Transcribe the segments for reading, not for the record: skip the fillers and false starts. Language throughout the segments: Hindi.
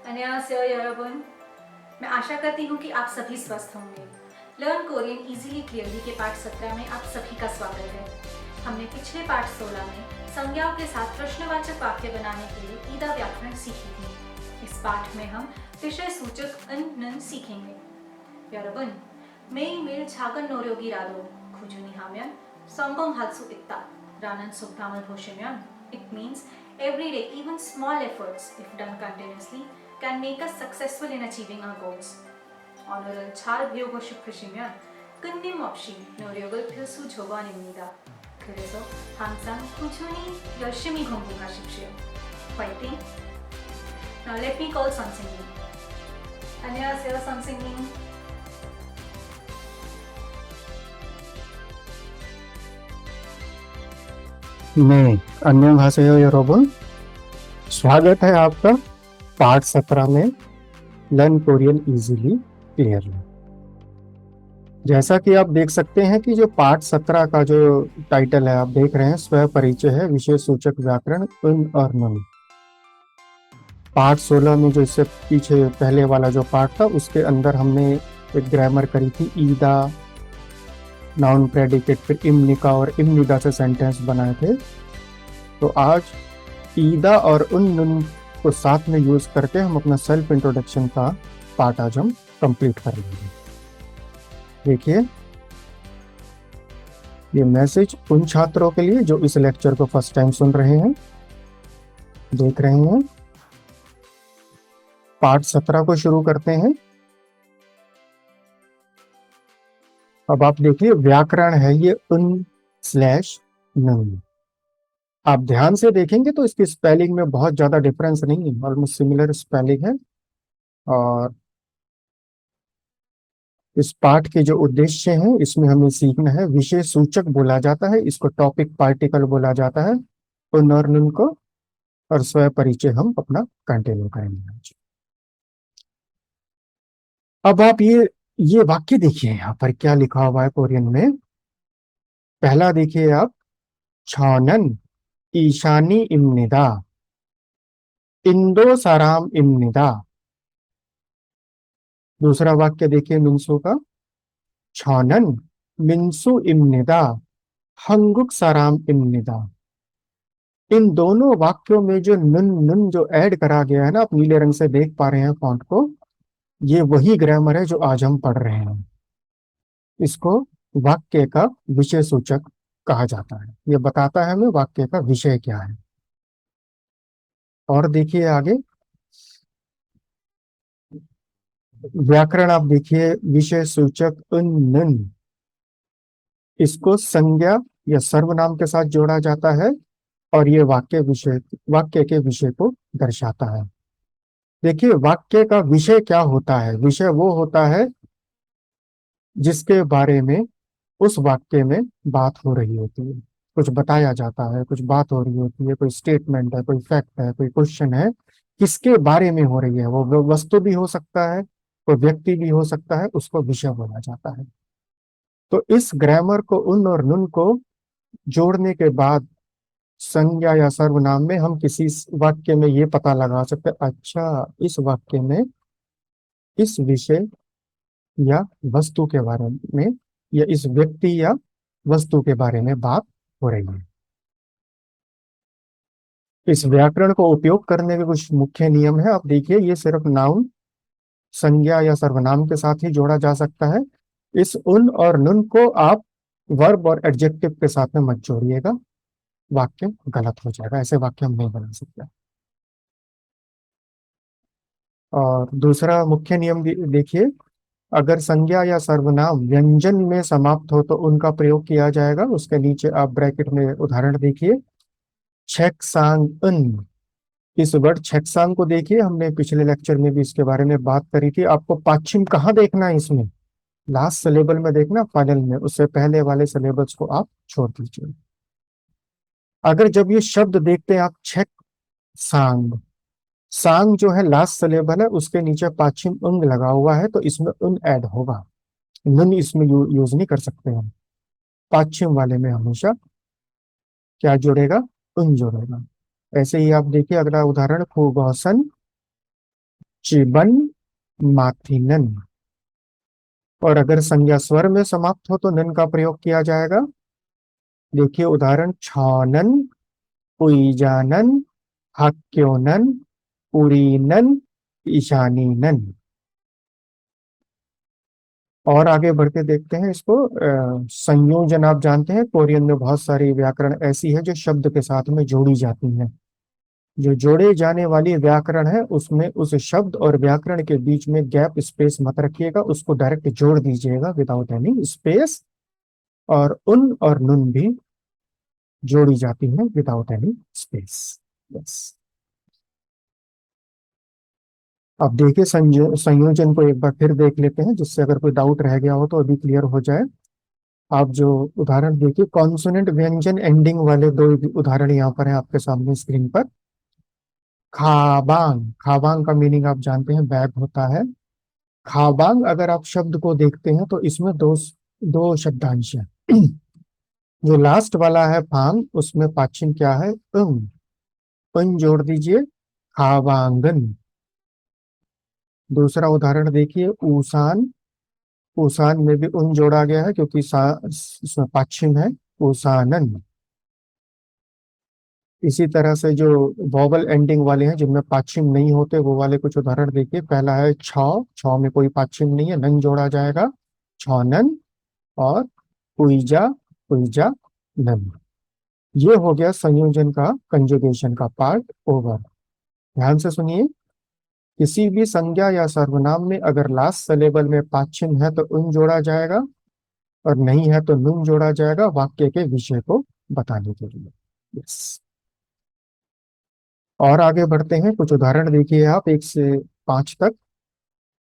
안녕하세요 여러분। मैं आशा करती हूँ कि आप सभी स्वस्थ होंगे। लर्न कोरियन इजीली क्लियरली के पाठ 17 में आप सभी का स्वागत है। हमने पिछले पाठ 16 में संज्ञाओं के साथ प्रश्नवाचक वाक्य बनाने के लिए ईदा व्याकरण सीखी थी। इस पाठ में हम विषय सूचक अन नन सीखेंगे। 여러분, 매일매일 작은 노력이라도 꾸준히 하면 성공할 수 있다라는 속담을 보시면 it means every day even small efforts if done continuously can make us successful in achieving our goals. 오늘은 잘 배우고 싶으시면 끊임없이 노력을 필수 조건입니다. 그래서 항상 꾸준히 열심히 공부하십시오. 화이팅! Now let me call 선생님. 안녕하세요 선생님. 네, 안녕하세요 여러분। स्वागत है आपका पार्ट 17 में लर्न कोरियन इजीली क्लियरली। जैसा कि आप देख सकते हैं कि जो पार्ट 17 का जो टाइटल है आप देख रहे हैं स्व परिचय है, विषय सूचक व्याकरण उन और नुन। पार्ट 16 में जो इससे पीछे पहले वाला जो पार्ट था उसके अंदर हमने एक ग्रामर करी थी ईदा, नाउन प्रेडिकेट, फिर इम्निका और इम्निदा से सेंटेंस बनाए थे। तो आज ईदा और उन नुन को साथ में यूज करके हम अपना सेल्फ इंट्रोडक्शन का पार्ट आज हम कंप्लीट कर लेंगे। देखिए, ये मैसेज उन छात्रों के लिए जो इस लेक्चर को फर्स्ट टाइम सुन रहे हैं, देख रहे हैं। पार्ट 17 को शुरू करते हैं। अब आप देखिए, व्याकरण है ये उन/नुन। आप ध्यान से देखेंगे तो इसकी स्पेलिंग में बहुत ज्यादा डिफरेंस नहीं है, ऑलमोस्ट सिमिलर स्पेलिंग है। और इस पाठ के जो उद्देश्य हैं इसमें हमें सीखना है, विषय सूचक बोला जाता है, इसको टॉपिक पार्टिकल बोला जाता है, उन और नुन को, और स्व परिचय हम अपना कंटिन्यू करेंगे आज। अब आप ये वाक्य देखिए, यहाँ पर क्या लिखा हुआ है कोरियन में। पहला देखिए आप, छानन ईशानी इम्निदा इंदो साराम इम्निदा। दूसरा वाक्य देखिए मिंसू का, छानन मिंसू इम्निदा हंगुक साराम इम्निदा। इन दोनों वाक्यों में जो नुन नुन जो ऐड करा गया है ना, आप नीले रंग से देख पा रहे हैं फॉन्ट को, ये वही ग्रामर है जो आज हम पढ़ रहे हैं। इसको वाक्य का विषय सूचक कहा जाता है। ये बताता है हमें वाक्य का विषय क्या है। और देखिए आगे व्याकरण, आप देखिए विषय सूचक उन नुन, इसको संज्ञा या सर्वनाम के साथ जोड़ा जाता है और ये वाक्य के विषय को दर्शाता है। देखिए, वाक्य का विषय क्या होता है। विषय वो होता है जिसके बारे में उस वाक्य में बात हो रही होती है, कुछ बताया जाता है, कुछ बात हो रही होती है, कोई स्टेटमेंट है, कोई फैक्ट है, कोई क्वेश्चन है, किसके बारे में हो रही है। वो वस्तु भी हो सकता है, कोई व्यक्ति भी हो सकता है, उसको विषय बोला जाता है। तो इस ग्रामर को उन और नुन को जोड़ने के बाद संज्ञा या सर्वनाम में हम किसी वाक्य में ये पता लगा सकते हैं, अच्छा इस वाक्य में इस विषय या वस्तु के बारे में या इस व्यक्ति या वस्तु के बारे में बात हो रही है। इस व्याकरण को उपयोग करने के कुछ मुख्य नियम है। आप देखिए, ये सिर्फ नाउन, संज्ञा या सर्वनाम के साथ ही जोड़ा जा सकता है। इस उन और नुन को आप वर्ब और एडजेक्टिव के साथ में मत जोड़िएगा, वाक्य गलत हो जाएगा। ऐसे वाक्य हम नहीं बना सकते। और दूसरा मुख्य नियम देखिए, अगर संज्ञा या सर्वनाम व्यंजन में समाप्त हो तो उनका प्रयोग किया जाएगा। उसके नीचे आप ब्रैकेट में उदाहरण देखिए, छेक सांग उन। इस वर्ड छेक्सांग को देखिए, हमने पिछले लेक्चर में भी इसके बारे में बात करी थी। आपको पाछिम कहाँ देखना है इसमें, लास्ट सिलेबल में देखना, फाइनल में, उससे पहले वाले सिलेबस को आप छोड़ दीजिए। अगर जब ये शब्द देखते हैं आप, छेक सांग, सांग जो है लास्ट सिलेबल है, उसके नीचे पाछिम उंग लगा हुआ है, तो इसमें उन ऐड होगा। नुन इसमें यूज नहीं कर सकते हम। पाछिम वाले में हमेशा क्या जुड़ेगा, उन जुड़ेगा। ऐसे ही आप देखिए अगला उदाहरण, खुगौसन चिबन माथिनन। और अगर संज्ञा स्वर में समाप्त हो तो नन का प्रयोग किया जाएगा। देखिए उदाहरण, छानन, उईजानन, हक्योनन, उरीनन, ईशानीनन। और आगे बढ़ के देखते हैं इसको। संयोजन आप जानते हैं, कोरियन में बहुत सारी व्याकरण ऐसी है जो शब्द के साथ में जोड़ी जाती हैं। जो जोड़े जाने वाली व्याकरण है उसमें उस शब्द और व्याकरण के बीच में गैप स्पेस मत रखिएगा, उसको डायरेक्ट जोड़ दीजिएगा विदाउट एनी स्पेस। और उन और नुन भी जोड़ी जाती हैं विदाउट एनी स्पेस। बस। अब देखिए संयोजन को एक बार फिर देख लेते हैं, जिससे अगर कोई डाउट रह गया हो तो अभी क्लियर हो जाए। आप जो उदाहरण देखिए, कॉन्सोनेंट व्यंजन एंडिंग वाले दो उदाहरण यहाँ पर है आपके सामने स्क्रीन पर। खाबांग, खाबांग का मीनिंग आप जानते हैं बैग होता है। खाबांग अगर आप शब्द को देखते हैं तो इसमें दो दो शब्दांश हैं। जो लास्ट वाला है फांग, उसमें पाछिम क्या है, उन जोड़ दीजिए, खाबांगन। दूसरा उदाहरण देखिए, ऊसान, ऊसान में भी उन जोड़ा गया है क्योंकि इसमें पाछिम है, ऊसानन। इसी तरह से जो वॉवल एंडिंग वाले हैं जिनमें पाछिम नहीं होते वो वाले कुछ उदाहरण देखिए। पहला है छौ, छौ में कोई पाछिम नहीं है, नन जोड़ा जाएगा, छौनन। और उइजा, उइजा नन। ये हो गया संयोजन का, कंजुगेशन का पार्ट ओवर। ध्यान से सुनिए, किसी भी संज्ञा या सर्वनाम में अगर लास्ट सिलेबल में पाछिम है तो उन जोड़ा जाएगा, और नहीं है तो नुन जोड़ा जाएगा वाक्य के विषय को बताने के लिए। यस। और आगे बढ़ते हैं, कुछ उदाहरण देखिए आप 1 से 5 तक।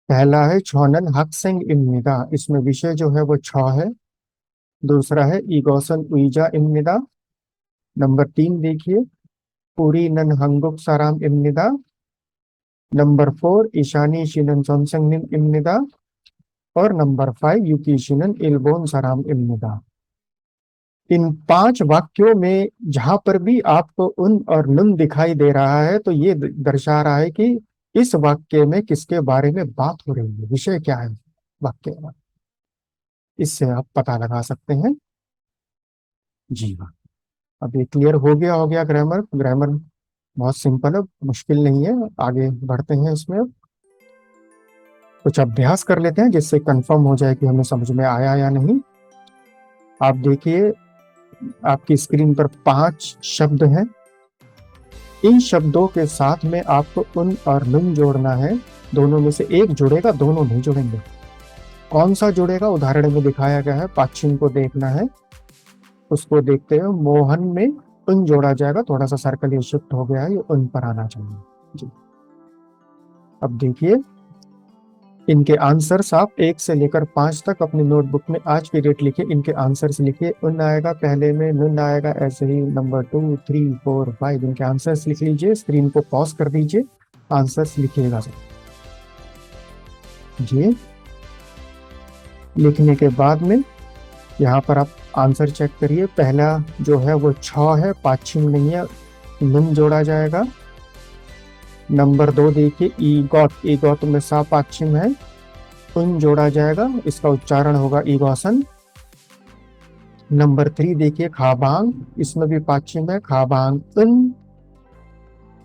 पहला है छौनन हक्सेंग इम्निदा, इसमें विषय जो है वो छ है। दूसरा है ईगोसन उइजा इम्निदा। नंबर 3 देखिए, पूरी नन हंगुक साराम इम्निदा। नंबर 4 ईशानी शिनन सोनसंग इम्निदा। और नंबर 5 युकी शिनन इल्बोन साराम इम्निदा। इन 5 वाक्यों में जहां पर भी आपको उन और नुन दिखाई दे रहा है तो ये दर्शा रहा है कि इस वाक्य में किसके बारे में बात हो रही है, विषय क्या है वाक्य का। इससे आप पता लगा सकते हैं। जी हाँ, अब ये क्लियर हो गया ग्रामर। ग्रामर बहुत सिंपल है, मुश्किल नहीं है। आगे बढ़ते हैं, इसमें कुछ अभ्यास कर लेते हैं जिससे कंफर्म हो जाए कि हमें समझ में आया या नहीं। आप देखिए, आपकी स्क्रीन पर 5 शब्द हैं। इन शब्दों के साथ में आपको उन और नुन जोड़ना है। दोनों में से एक जुड़ेगा, दोनों नहीं जुड़ेंगे। कौन सा जुड़ेगा उदाहरण में दिखाया गया है, पाछिम को देखना है। उसको देखते हुए मोहन में उन जोड़ा जाएगा। थोड़ा सा सर्कल ये शिफ्ट हो गया है, ये उन पर आना चाहिए जी। अब देखिए, इनके आंसर्स आप 1 से लेकर 5 तक अपनी नोटबुक में आज की डेट लिखिए। इनके आंसर्स लिखिए, उन आएगा पहले में, नुन आएगा, ऐसे ही नंबर 2, 3, 4, 5 इनके आंसर्स लिख लीजिए। स्क्रीन को पॉज कर दीजिए, आंसर्स लिखिएगा सब जी। लिखने के बाद में यहाँ पर आप आंसर चेक करिए। पहला जो है वो छ है, पाछिम नहीं है, नुन जोड़ा जाएगा। नंबर 2 देखिए, ईगॉट, ईगॉट में सा पाछिम है, उन जोड़ा जाएगा, इसका उच्चारण होगा ईगोसन। नंबर 3 देखिए, खाबांग, इसमें भी पाछिम है, खाबांग उन।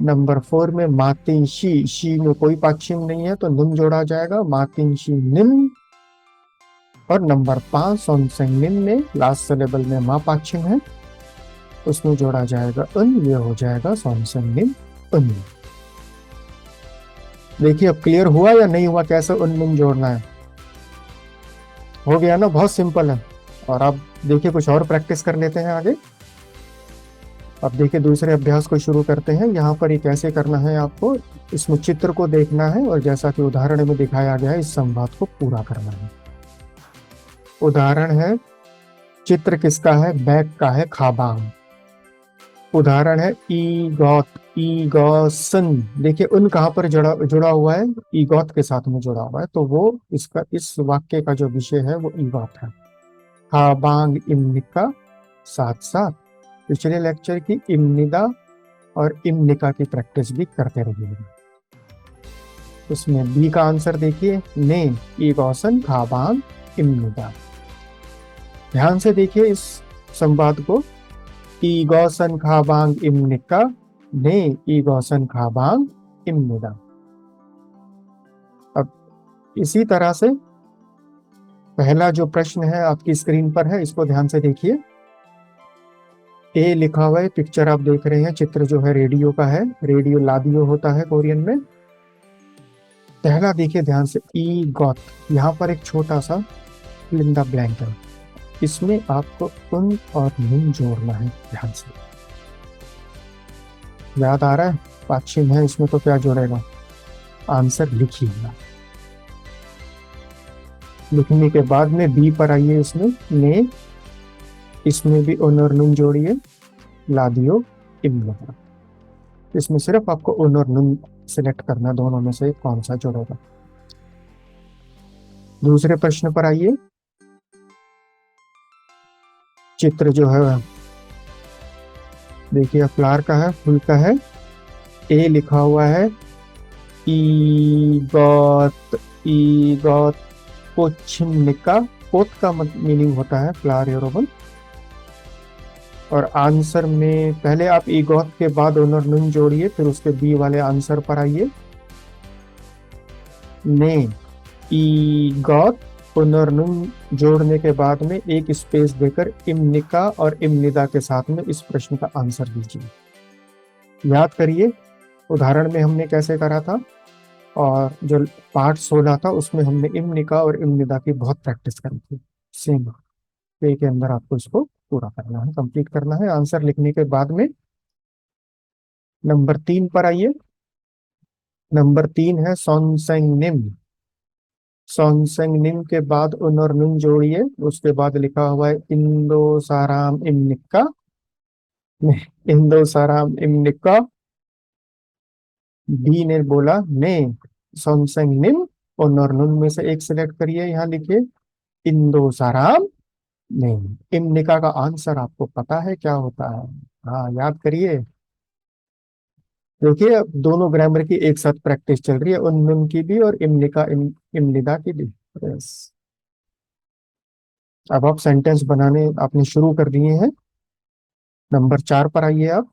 नंबर 4 में मातिंशी, शी में कोई पाछिम नहीं है तो नुन जोड़ा जाएगा, मातिंशी निन। और नंबर 5 सोनसेंगनिन में लास्ट सिलेबल में मा पाछिम है, उसमें जोड़ा जाएगा उन, ये हो जाएगा सोनसेंगनिन उन। देखिए अब क्लियर हुआ या नहीं हुआ, कैसे उन नुन जोड़ना है। हो गया ना, बहुत सिंपल है। और अब देखिए कुछ और प्रैक्टिस कर लेते हैं आगे। अब देखिए दूसरे अभ्यास को शुरू करते हैं। यहाँ पर ये कैसे करना है, आपको इसमें चित्र को देखना है और जैसा कि उदाहरण में दिखाया गया है इस संवाद को पूरा करना है। उदाहरण है, चित्र किसका है, बैग का है, खाबांग। उदाहरण है ईगॉट, ईगोसन। देखिए उन कहाँ पर जुड़ा हुआ है, ईगॉट के साथ में जुड़ा हुआ है, तो वो इसका, इस वाक्य का जो विषय है वो ईगॉट है। खाबांग इम्निका, साथ साथ पिछले लेक्चर की इम्निदा और इम्निका की प्रैक्टिस भी करते रहिएगा। इसमें बी का आंसर देखिए, ने ईगोसन खाबांग इम्निदा। ध्यान से देखिए इस संवाद को, ईगोसन खाबांग इम्निका ने ईगोसन खाबांग इम्निदा। अब इसी तरह से पहला जो प्रश्न है आपकी स्क्रीन पर है, इसको ध्यान से देखिए। ए लिखा हुआ है, पिक्चर आप देख रहे हैं, चित्र जो है रेडियो का है, रेडियो लादियो होता है कोरियन में। पहला देखिए ध्यान से, ई गॉट, यहाँ पर एक छोटा सा फिल इन द ब्लैंक है, इसमें आपको उन और नुन जोड़ना है। ध्यान से याद आ रहा है, पाछिम है इसमें, तो क्या जोड़ेगा, आंसर लिखिएगा। लिखने के बाद में बी पर आइए, इसमें ने, इसमें भी उन और नुन जोड़िए, लादियो इम्न। इसमें सिर्फ आपको उन और नुन सिलेक्ट करना, दोनों में से कौन सा जोड़ेगा। दूसरे प्रश्न पर आइए। चित्र जो है देखिए, फ्लावर का है, फूल का है। ए लिखा हुआ है, ई गॉट पोचिमनिका। पोत का मीनिंग होता है फ्लावर योरोबन। और आंसर में पहले आप ई गॉट के बाद ओनर नुन जोड़िए, फिर उसके बी वाले आंसर पर आइए। ने ई गॉट ओनर नुन जोड़ने के बाद में एक स्पेस देकर इम्निका और इम्निदा के साथ में इस प्रश्न का आंसर दीजिए। याद करिए उदाहरण में हमने कैसे करा था, और जो पार्ट 16 था उसमें हमने इम्निका और इम्निदा की बहुत प्रैक्टिस करी थी। सेम पे के अंदर आपको इसको पूरा करना है, कंप्लीट करना है। आंसर लिखने के बाद में नंबर 3 पर आइए। नंबर 3 है सॉन्सेंग निम। सॉन्सेंग निम के बाद उन और नुन जोड़िए, उसके बाद लिखा हुआ है इंदो साराम इम्निका, इंदो साराम इम्निका। बी ने बोला ने सॉन्सेंग निम, उन और नुन में से एक सिलेक्ट करिए, यहाँ लिखिए इंदो साराम नहीं। इम्निका का आंसर आपको पता है क्या होता है, हाँ याद करिए। देखिए अब दोनों ग्रामर की एक साथ प्रैक्टिस चल रही है, उन की भी और इम्निका इम्निदा की भी। यस, अब आप सेंटेंस बनाने आपने शुरू कर दिए हैं। नंबर 4 पर आइए आप।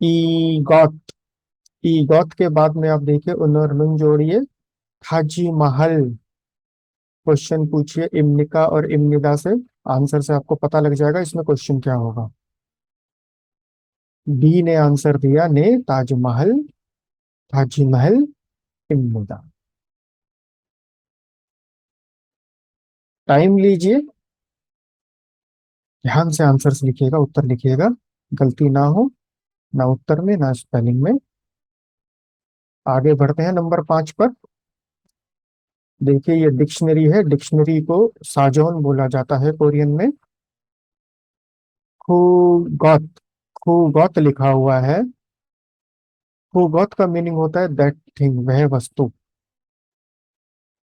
ई गॉट, ई गॉट के बाद में आप देखिए उन और नुन जोड़िए, हाजी महल। क्वेश्चन पूछिए इम्निका और इम्निदा से, आंसर से आपको पता लग जाएगा इसमें क्वेश्चन क्या होगा। बी ने आंसर दिया ने ताजमहल, ताजमहल इम्निदा। टाइम लीजिए, ध्यान से आंसर्स लिखिएगा, उत्तर लिखिएगा, गलती ना हो, ना उत्तर में ना स्पेलिंग में। आगे बढ़ते हैं नंबर 5 पर। देखिए ये डिक्शनरी है, डिक्शनरी को साजोन बोला जाता है कोरियन में। खुगॉत, खुगॉत लिखा हुआ है। खुगॉत का मीनिंग होता है दैट थिंग, वह वस्तु।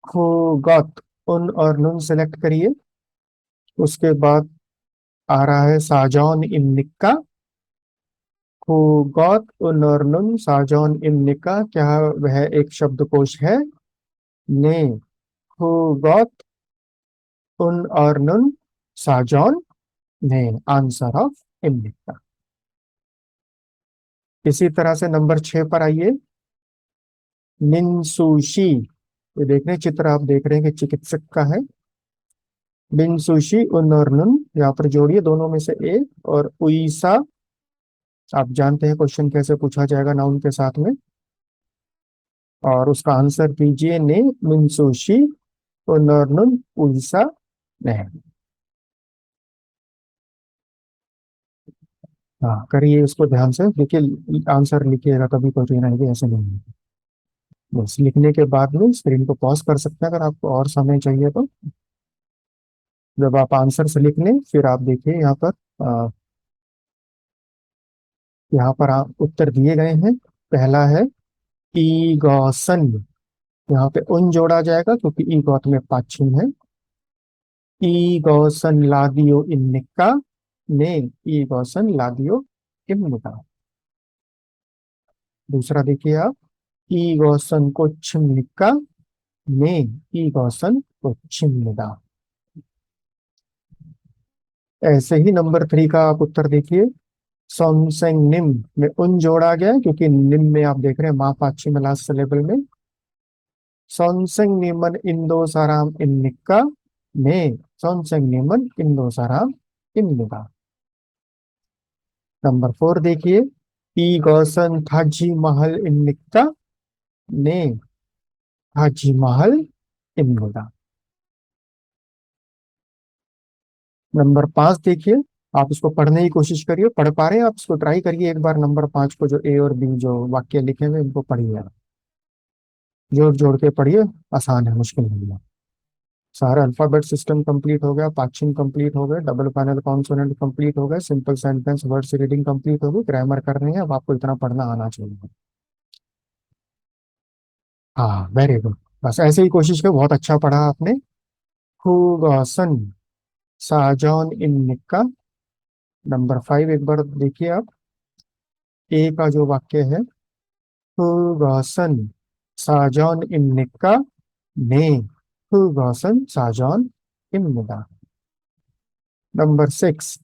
खुगॉत, उन और नुन सेलेक्ट करिए, उसके बाद आ रहा है साजोन इम्निका। खुगॉत उन और नुन साजोन इम्निका, क्या वह एक शब्दकोश है? ने खुगॉत उन और नुन साजोन ने, आंसर ऑफ इम्निका। इसी तरह से नंबर 6 पर आइए। मिनसुशी, ये देख रहे हैं चित्र, आप देख रहे हैं कि चिकित्सक का है। मिनसुशी उन और नुन यहाँ पर जोड़िए, दोनों में से एक, और उईसा, आप जानते हैं क्वेश्चन कैसे पूछा जाएगा नाउन के साथ में, और उसका आंसर दीजिए ने मिनसुशी उन और नुन उईसा ने। हाँ करिए इसको ध्यान से, देखिए आंसर लिखिएगा, कभी कोई नहीं, ऐसे नहीं है। बस लिखने के बाद में स्क्रीन को पॉज कर सकते हैं अगर आपको और समय चाहिए तो। जब आप आंसर से लिख लें फिर आप देखिए यहाँ पर, यहाँ पर आप उत्तर दिए गए हैं। पहला है ईगोसन, यहाँ पे उन जोड़ा जाएगा क्योंकि ईगोत में पाछिम है। ईगोसन लादियो इन्निका ने, ईगोसन लादियो इन्निका। दूसरा देखिए आप, 이것은 꽃입니까? 네, 이것은 꽃입니다। ऐसे ही नंबर 3 का आप उत्तर देखिए। सोनसेंग निम में उन जोड़ा गया है, क्योंकि निम में आप देख रहे हैं मा पाछी में लास्ट सिलेबल में। सोनसेंग निमन इंदो साराम इन्निका ने सोनसेंग निमन इंदो साराम इन्निका। नंबर 4 देखिए। ई गौसन थाजी महल इन्निका ने थाजी महल इन्निका। नंबर 5 देखिए। आप इसको पढ़ने की कोशिश करिए, पढ़ पा रहे हैं आप इसको? ट्राई करिए एक बार नंबर 5 को, जो ए और बी जो वाक्य लिखे हुए इनको पढ़िए आप। जोड़ जोड़ के पढ़िए, आसान है, मुश्किल नहीं है। सारा अल्फाबेट सिस्टम कंप्लीट हो गया, पाचिंग कंप्लीट हो गए, डबल फाइनल कॉन्सोनेंट कंप्लीट हो गए, simple sentence words reading complete हो गई, ग्रामर कर रहे हैं, अब आपको इतना पढ़ना आना चाहिए। हाँ, वेरी गुड। बस ऐसे ही कोशिश करो, बहुत अच्छा पढ़ा आपने। हुगसन साजौन इन निक्का। नंबर 5 एक बार देखिए आप। ए का जो वाक्य है, हुगसन साजौन इन निक्का ने हुगसन साजौन इन निदा। नंबर 6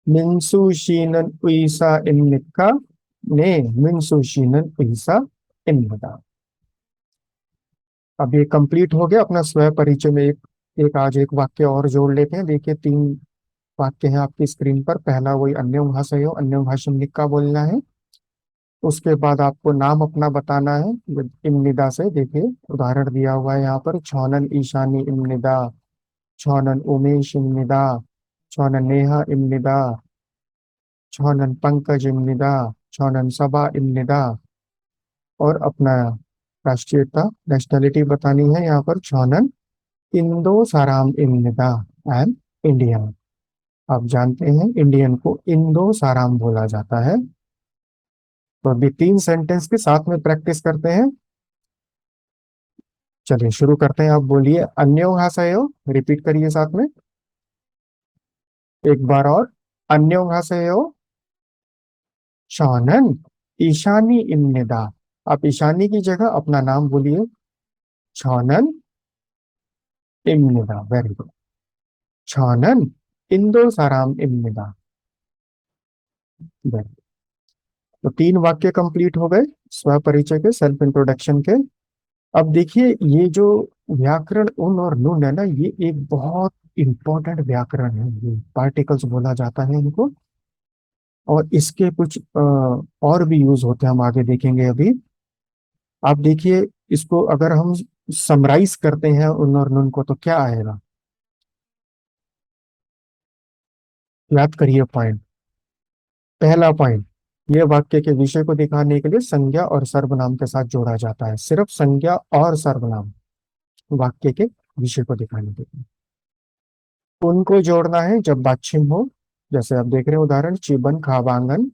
मिन्सुशीनन उइसा इन्निका ने मिन्सुशीनन उइसा इन्निका। अब ये कंप्लीट हो गया अपना स्व परिचय में। एक एक आज एक वाक्य और जोड़ लेते हैं। देखिए 3 वाक्य हैं आपकी स्क्रीन पर। पहला वही अन्यों भाषयो अन्यों भाषम निक्का बोलना है। उसके बाद आपको नाम अपना बताना है इम्निदा से। देखिए उदाहरण दिया हुआ है यहाँ पर। छौनन ईशानी इम्निदा, छौनन उमेश इम्निदा, छौनन नेहा इम्निदा, छौनन पंकज इम्निदा, छौनन सबा इम्निदा। और अपना राष्ट्रीयता नेशनैलिटी बतानी है यहाँ पर। छौनन इंदो साराम इम्निदा, आई एम इंडियन। आप जानते हैं इंडियन को इंदो साराम बोला जाता है। तो अभी 3 सेंटेंस के साथ में प्रैक्टिस करते हैं। चलिए शुरू करते हैं। आप बोलिए अन्यों हासयो, रिपीट करिए साथ में एक बार और। अन्यों हासयो शौनन ईशानी इम्निदा। आप ईशानी की जगह अपना नाम बोलिए, शौनन इम्निदा। Very good. शौनन इंदो साराम इम्निदा। वेरी। तो 3 वाक्य कंप्लीट हो गए स्व परिचय के, सेल्फ इंट्रोडक्शन के। अब देखिए ये जो व्याकरण उन और नुन है ना, ये एक बहुत इंपॉर्टेंट व्याकरण है। ये पार्टिकल्स बोला जाता है इनको। और इसके कुछ और भी यूज होते हैं, हम आगे देखेंगे अभी। आप देखिए इसको अगर हम समराइज करते हैं उन और नुन को, तो क्या आएगा? याद करिए पॉइंट। पहला पॉइंट, ये वाक्य के विषय को दिखाने के लिए संज्ञा और सर्वनाम के साथ जोड़ा जाता है। सिर्फ संज्ञा और सर्वनाम वाक्य के विषय को दिखाने के लिए। उनको जोड़ना है जब बाछिम हो, जैसे आप देख रहे हैं उदाहरण चिबन खाबांगन।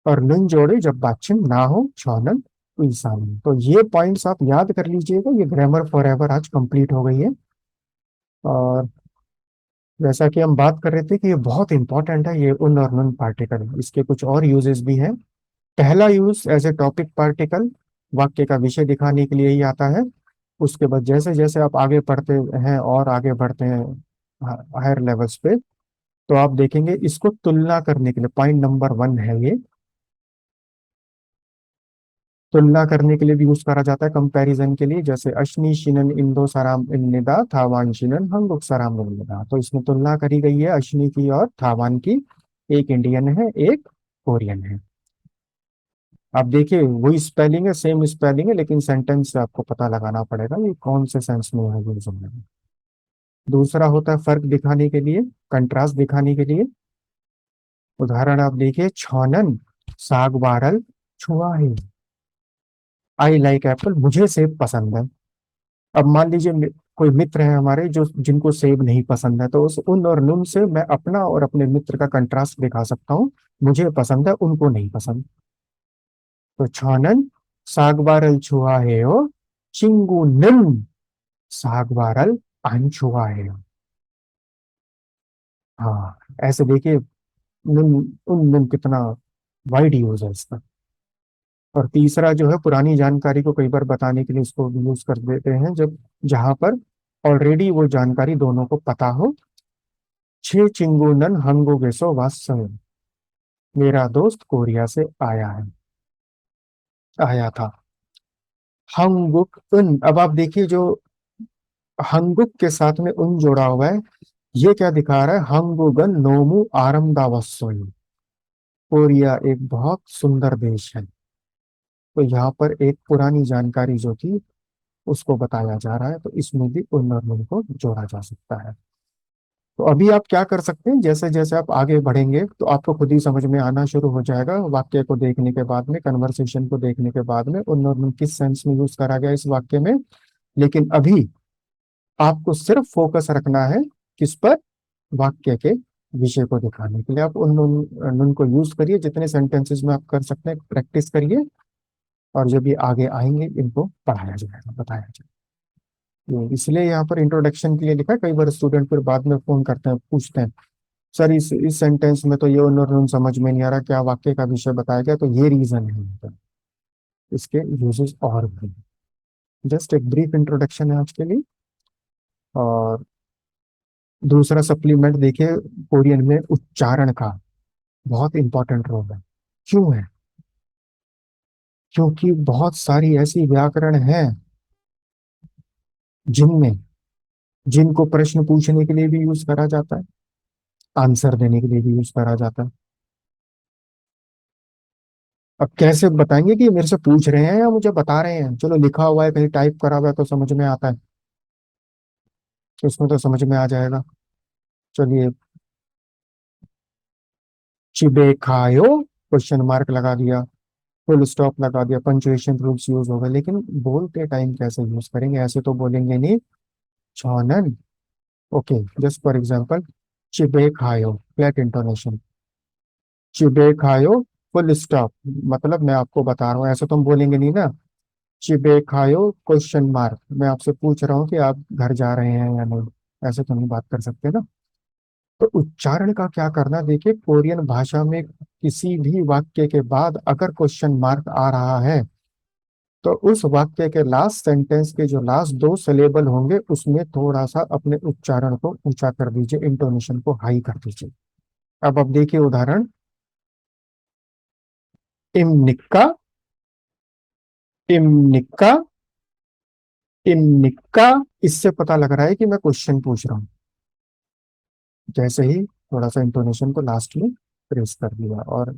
और नुन जोड़े जब बाछिम ना हो, छौनन इंसान। तो ये पॉइंट्स आप याद कर लीजिएगा। ये ग्रामर फॉर एवर आज कंप्लीट हो गई है। और जैसा कि हम बात कर रहे थे कि ये बहुत इंपॉर्टेंट है, ये उन और नुन पार्टिकल। इसके कुछ और यूजेस भी हैं। पहला use as a topic particle, वाक्य का विषय दिखाने के लिए ही आता है। उसके बाद जैसे जैसे आप आगे पढ़ते हैं और आगे बढ़ते हैं हायर लेवल्स पे, तो आप देखेंगे इसको तुलना करने के लिए। पॉइंट नंबर 1 है ये। तुलना करने के लिए भी यूज करा जाता है, कंपैरिजन के लिए। जैसे अश्नी शिनन इंदो सराम इन्निदा थावान शिनन हंगुक सराम इन्निदा। तो इसमें तुलना करी गई है अश्नी की और थावान की। एक इंडियन है, एक कोरियन है। आप देखिए वही स्पेलिंग है, सेम स्पेलिंग है, लेकिन सेंटेंस से आपको पता लगाना पड़ेगा ये कौन से सेंस में है यूज होने में। दूसरा होता है फर्क दिखाने के लिए, कंट्रास्ट दिखाने के लिए। उदाहरण आप देखिए, छौनन साग बारल छुआ है। आई लाइक एप्पल, मुझे सेब पसंद है। अब मान लीजिए कोई मित्र है हमारे जो जिनको सेब नहीं पसंद है, तो उस उन और नुन से मैं अपना और अपने मित्र का कंट्रास्ट दिखा सकता हूँ। मुझे पसंद है, उनको नहीं पसंद। तो छौनन साग बारल छुआ है हो, चिंगू निम साग बारल आन छुआ है। हाँ, ऐसे देखिए नुन उन नुन कितना वाइड यूज है इसका। और तीसरा जो है पुरानी जानकारी को कई बार बताने के लिए इसको यूज कर देते हैं, जब जहां पर ऑलरेडी वो जानकारी दोनों को पता हो। छे चिंगूनन हंगो गेसो वात्सव, मेरा दोस्त कोरिया से आया था। हंगुक उन, अब आप देखिए जो हंगुक के साथ में उन जोड़ा हुआ है, ये क्या दिखा रहा है? हंगुगन नोमु आरमदावस्सोई, कोरिया एक बहुत सुंदर देश है। तो यहाँ पर एक पुरानी जानकारी जो थी उसको बताया जा रहा है, तो इसमें भी उन और नुन को जोड़ा जा सकता है। तो अभी आप क्या कर सकते हैं, जैसे जैसे आप आगे बढ़ेंगे तो आपको खुद ही समझ में आना शुरू हो जाएगा, वाक्य को देखने के बाद में, कन्वर्सेशन को देखने के बाद में, उन और नुन किस सेंस में यूज करा गया इस वाक्य में। लेकिन अभी आपको सिर्फ फोकस रखना है किस पर? वाक्य के विषय को दिखाने के लिए आप उन नुन नुन को यूज करिए, जितने सेंटेंसेस में आप कर सकते हैं प्रैक्टिस करिए, और जब ये आगे आएंगे इनको पढ़ाया जाएगा, बताया जाएगा। ये इसलिए यहाँ पर इंट्रोडक्शन के लिए लिखा है। कई बार स्टूडेंट फिर बाद में फोन करते हैं, पूछते हैं सर इस सेंटेंस में तो ये उन और उन समझ में नहीं आ रहा, क्या वाक्य का विषय बताया गया? तो ये रीजन है यहाँ पर। इसके यूजेस और भी, जस्ट एक ब्रीफ इंट्रोडक्शन है आज के लिए। और दूसरा सप्लीमेंट देखिए, कोरियन में उच्चारण का बहुत इंपॉर्टेंट रोल है। क्यों है? क्योंकि बहुत सारी ऐसी व्याकरण हैं जिनमें जिनको प्रश्न पूछने के लिए भी यूज करा जाता है, आंसर देने के लिए भी यूज करा जाता है। अब कैसे बताएंगे कि ये मेरे से पूछ रहे हैं या मुझे बता रहे हैं? चलो लिखा हुआ है, कहीं टाइप करा हुआ है तो समझ में आता है, तो इसमें तो समझ में आ जाएगा। चलिए, चिबे खायो, क्वेश्चन मार्क लगा दिया, फुल स्टॉप लगा दिया, पंचुएशन रूल्स यूज हो गए। लेकिन बोलते टाइम कैसे यूज करेंगे? ऐसे तो बोलेंगे नहीं। छौनन, ओके, जस्ट फॉर एग्जांपल, चिबे खायो, फ्लैट इंटोनेशन, चिबे खायो, फुल स्टॉप, मतलब मैं आपको बता रहा हूँ, ऐसे तो हम बोलेंगे नहीं ना। चिबे खायो, क्वेश्चन मार्क, मैं आपसे पूछ रहा हूँ कि आप घर जा रहे हैं या नहीं, ऐसे तो नहीं बात कर सकते ना। तो उच्चारण का क्या करना, देखिए कोरियन भाषा में किसी भी वाक्य के बाद अगर क्वेश्चन मार्क आ रहा है, तो उस वाक्य के लास्ट सेंटेंस के जो लास्ट दो सिलेबल होंगे उसमें थोड़ा सा अपने उच्चारण को ऊंचा कर दीजिए, इंटोनेशन को हाई कर दीजिए। अब देखिए उदाहरण, इमनिक्का, इमनिक्का, इमनिक्का, इससे पता लग रहा है कि मैं क्वेश्चन पूछ रहा हूँ। जैसे ही थोड़ा सा इंटोनेशन को लास्ट में प्रेस कर दिया। और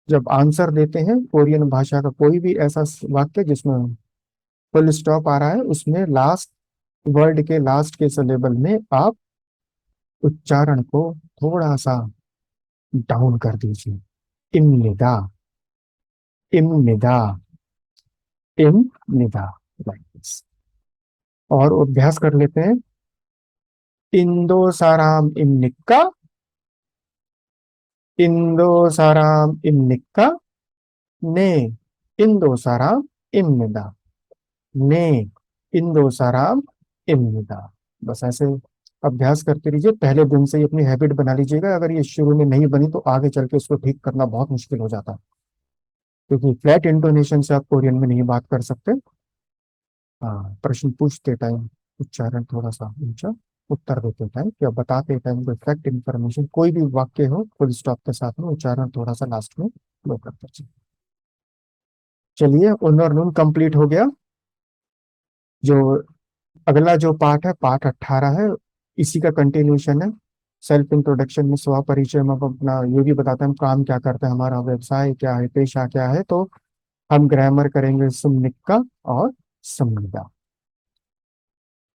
जब आंसर देते हैं कोरियन भाषा का कोई भी ऐसा वाक्य जिसमें फुल स्टॉप आ रहा है, उसमें लास्ट वर्ड के लास्ट के सिलेबल में आप उच्चारण को थोड़ा सा डाउन कर दीजिए। इम्निदा, इम्निदा, इम्निदा, लाइक दिस। और अभ्यास कर लेते हैं। इंदो साराम इम्निक्का, इंदो साराम इम्निक्का, ने इंदो साराम इम्निदा, ने इंदो साराम इम्निदा। बस ऐसे अभ्यास करते रहिए, पहले दिन से ही अपनी हैबिट बना लीजिएगा। अगर ये शुरू में नहीं बनी तो आगे चल के इसको ठीक करना बहुत मुश्किल हो जाता है, क्योंकि फ्लैट इंटोनेशन से आप कोरियन में नहीं बात कर सकते। हाँ, प्रश्न पूछते टाइम उच्चारण थोड़ा सा ऊंचा, उत्तर देते टाइम या बताते टाइम कोई फैक्ट इंफॉर्मेशन कोई भी वाक्य हो, फुल स्टॉप के साथ में उच्चारण थोड़ा सा लास्ट में लो करते चलिए। चलिए, उन और नून कंप्लीट हो गया। जो अगला जो पार्ट है, पार्ट 18 है, इसी का कंटिन्यूशन है। सेल्फ इंट्रोडक्शन में स्व परिचय में हम अपना ये भी बताते हैं हम काम क्या करते हैं, हमारा व्यवसाय क्या है, पेशा क्या है। तो हम ग्रामर करेंगे सुमनिक्का और समनिदा।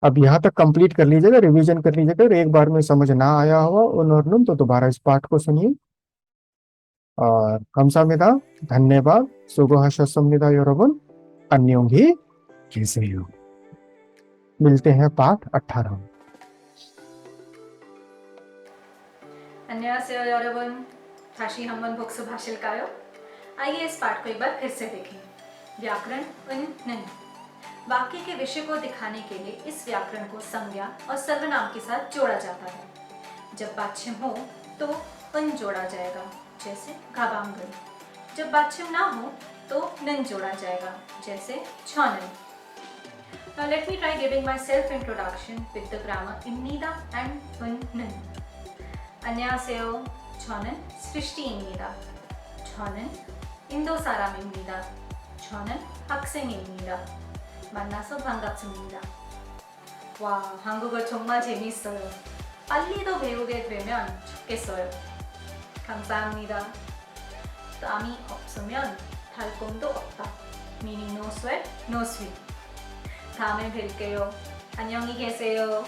अब यहाँ तक कंप्लीट कर लीजिएगा, रिवीजन कर लीजिएगा, और एक बार में समझ ना आया हुआ उन और नुन तो दोबारा इस पाठ को सुनिए। और 감사합니다, धन्यवाद, 수고하셨습니다 여러분, 안녕히 계세요। मिलते हैं पाठ 18 में। 안녕하세요 여러분, 다시 한번 복수 하실까요? आइए इस पाठ को एक बार फिर से देखें। व्याकरण उन नहीं, वाक्य के विषय को दिखाने के लिए इस व्याकरण को संज्ञा और सर्वनाम के साथ जोड़ा जाता है। जब वाच्य हो तो उन जोड़ा जाएगा, जैसे घाबांगन। जब 받침 ना हो तो 는 जोड़ा जाएगा, जैसे 저는. Now let me try giving my self introduction with the grammar 입니다 and 는. 안녕하세요. 저는 सृष्टि입니다. 저는 인도 사람입니다. 저는 학생입니다. 만나서 반갑습니다. 와, 한국어 정말 재밌어요. 빨리 더 배우게 되면 좋겠어요. 감사합니다. 땀이 없으면 달콤도 없다. Meaning no sweat, no sweet. 다음에 뵐게요. 안녕히 계세요.